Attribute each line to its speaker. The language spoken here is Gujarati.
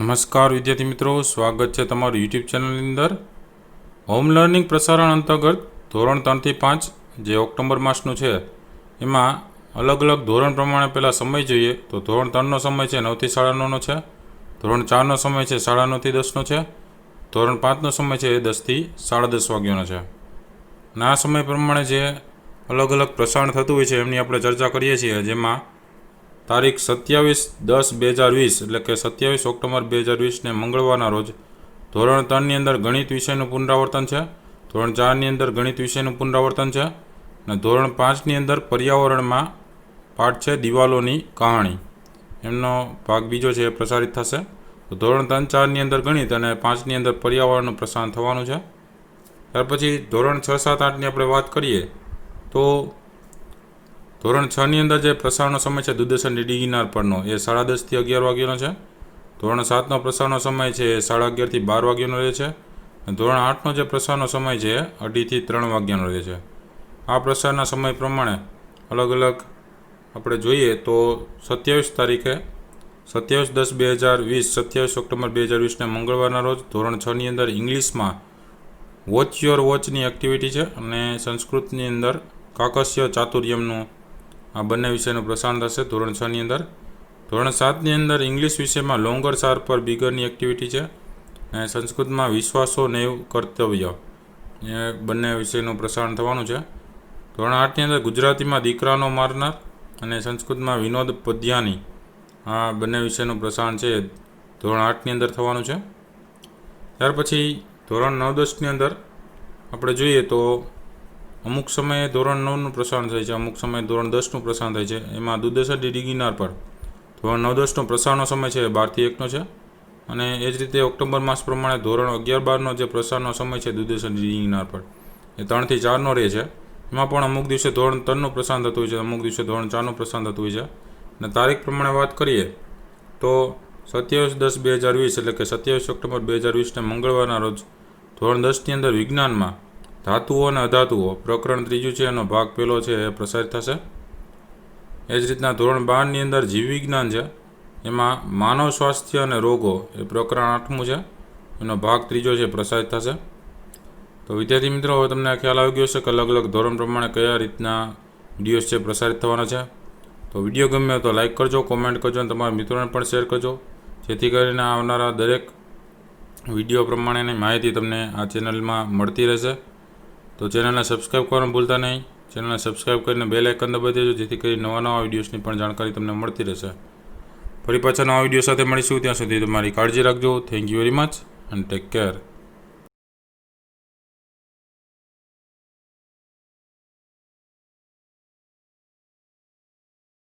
Speaker 1: નમસ્કાર વિદ્યાર્થી મિત્રો, સ્વાગત છે તમારું યુટ્યુબ ચેનલની અંદર. હોમ લર્નિંગ પ્રસારણ અંતર્ગત ધોરણ 3 થી 5 જે ઓક્ટોબર માસનું છે એમાં અલગ અલગ ધોરણ પ્રમાણે પહેલાં સમય જોઈએ તો ધોરણ 3નો સમય છે 9 થી 9:30નો છે, ધોરણ 4નો સમય છે 9:30 થી 10નો છે, ધોરણ 5નો સમય છે 10 થી 10:30 વાગ્યાનો છે. અને આ સમય પ્રમાણે જે અલગ અલગ પ્રસારણ થતું હોય છે એમની આપણે ચર્ચા કરીએ છીએ, જેમાં તારીખ 27/10/2020 એટલે કે 27 ઓક્ટોબર 2020ને મંગળવારના રોજ ધોરણ 3ની અંદર ગણિત વિષયનું પુનરાવર્તન છે, ધોરણ 4ની અંદર ગણિત વિષયનું પુનરાવર્તન છે અને ધોરણ 5ની અંદર પર્યાવરણમાં પાઠ છે દિવાલોની કહાણી, એમનો ભાગ બીજો છે એ પ્રસારિત થશે. તો ધોરણ 3-4ની અંદર ગણિત અને 5ની અંદર પર્યાવરણનું પ્રસારણ થવાનું છે. ત્યાર પછી ધોરણ 6-7-8ની આપણે વાત કરીએ તો ધોરણ 6ની અંદર જે પ્રસારણનો સમય છે દૂરદર્શન ડીડી ગિરનાર પરનો એ 10:30 થી 11 વાગ્યાનો છે. ધોરણ 7નો પ્રસારણનો સમય છે એ 11:30 થી 12 વાગ્યાનો રહે છે. અને ધોરણ 8નો જે પ્રસારણનો સમય છે એ 2:30 થી 3 વાગ્યાનો રહે છે. આ પ્રસારના સમય પ્રમાણે અલગ અલગ આપણે જોઈએ તો 27 તારીખે 27/10/2020 27 ઓક્ટોબર 2020ને મંગળવારના રોજ ધોરણ 6ની અંદર ઇંગ્લિશમાં વોચ યોર વોચની એક્ટિવિટી છે અને સંસ્કૃતની અંદર કાકસ્ય ચાતુર્યમનું આ બંને વિષયનું પ્રસારણ થશે ધોરણ 6ની અંદર. ધોરણ 7ની અંદર ઇંગ્લિશ વિષયમાં લોંગર સાર પર બિગરની એક્ટિવિટી છે અને સંસ્કૃતમાં વિશ્વાસો નૈવ કર્તવ્ય એ બંને વિષયનું પ્રસારણ થવાનું છે. ધોરણ 8ની અંદર ગુજરાતીમાં દીકરાનો મારનાર અને સંસ્કૃતમાં વિનોદ પદ્યાની આ બંને વિષયનું પ્રસારણ છે ધોરણ 8ની અંદર થવાનું છે. ત્યાર પછી ધોરણ 9-10ની અંદર આપણે જોઈએ તો અમુક સમયે ધોરણ 9નું પ્રસારણ થાય છે, અમુક સમયે ધોરણ 10નું પ્રસારણ થાય છે. એમાં દૂરદર્શન ડીડી ગિરનાર પર ધોરણ 9-10નો પ્રસારણનો સમય છે 12 થી 1નો છે અને એ જ રીતે ઓક્ટોબર માસ પ્રમાણે ધોરણ 11-12નો જે પ્રસારણનો સમય છે દૂરદર્શન ડીડી ગિરનાર પર એ 3 થી 4નો રહે છે. એમાં પણ અમુક દિવસે ધોરણ 3નું પ્રસારણ થતું હોય છે, અમુક દિવસે ધોરણ 4નું પ્રસારણ થતું હોય છે. અને તારીખ પ્રમાણે વાત કરીએ તો 27/10/2020 એટલે કે 27 ઓક્ટોબર 2020ને મંગળવારના રોજ ધોરણ 10ની અંદર વિજ્ઞાનમાં ધાતુઓ અને અધાતુઓ પ્રકરણ 3 છે, એનો ભાગ પહેલો છે એ પ્રસારિત થશે. એ જ રીતના ધોરણ 12ની અંદર જીવવિજ્ઞાન છે, એમાં માનવ સ્વાસ્થ્ય અને રોગો એ પ્રકરણ 8મું છે, એનો ભાગ 3 છે પ્રસારિત થશે. તો વિદ્યાર્થી મિત્રો, હવે તમને ખ્યાલ આવી ગયો છે કે અલગ અલગ ધોરણ પ્રમાણે કયા રીતના વિડીયોઝ છે પ્રસારિત થવાના છે. તો વિડીયો ગમ્યો તો લાઇક કરજો, કોમેન્ટ કરજો અને તમારા મિત્રોને પણ શેર કરજો, જેથી કરીને આવનારા દરેક વિડીયો પ્રમાણેની માહિતી તમને આ ચેનલમાં મળતી રહેશે. તો ચેનલને સબસ્ક્રાઈબ કરવાનું ભૂલતા નહીં. ચેનલને સબસ્ક્રાઈબ કરીને બેલ આઇકન દબાવી દેજો, જેથી કરી નવા વિડીયોઝની પણ જાણકારી તમને મળતી રહેશે. ફરી પાછા નવા વિડીયો સાથે મળીશું. ત્યાં સુધી તમારી કાળજી રાખજો. Thank you very much and take care.